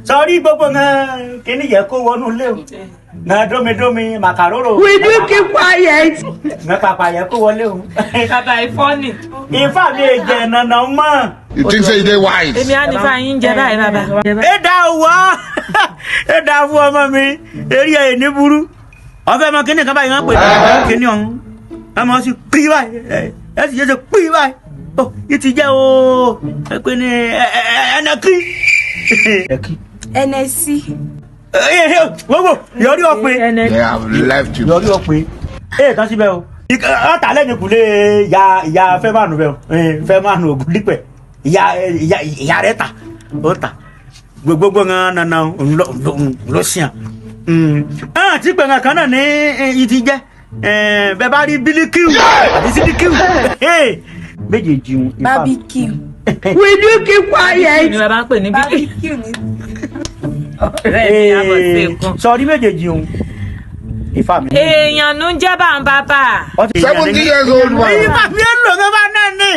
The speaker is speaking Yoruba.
Sorry, Bobo, can you go one live? Na domi macaroro. Will you keep quiet? Na papa yako wale. Papa funny. In fact, they no man. You think say they wise? Emi ani fa yin je bai baba. E da wo mami. Area e ni buru. O fe mo kini kan ba yan pe kini on. A mo si pi bai. E si je pi bai. Oh, iti je o. E pe ni enaki. NSC. Wo yori opin. They have left you. Yori opin. Kan síbẹ̀ o. Ata lẹ́yìn kule ya fẹ́ máa nù bẹ́ o. Fẹ́ máa nù ogun dípẹ̀. Ya rẹ̀ ta. Ó ta. Gbogbo nana ló sìn. Tí pẹ̀ngàn kan náà ní ìtì jẹ́. Bẹ́ẹ̀ bá rí bílíkìú àti sídíkìú. Méjèèjì ń. Barbecue. Will you keep quiet? Ni baba pè ní Barbecue ni. Sorry méjèèjì ń. Ifá mi. Èèyàn nu jẹ́ bá ń bàbá. 70 years old man. Ifá mi ń lò ó bá náà ní.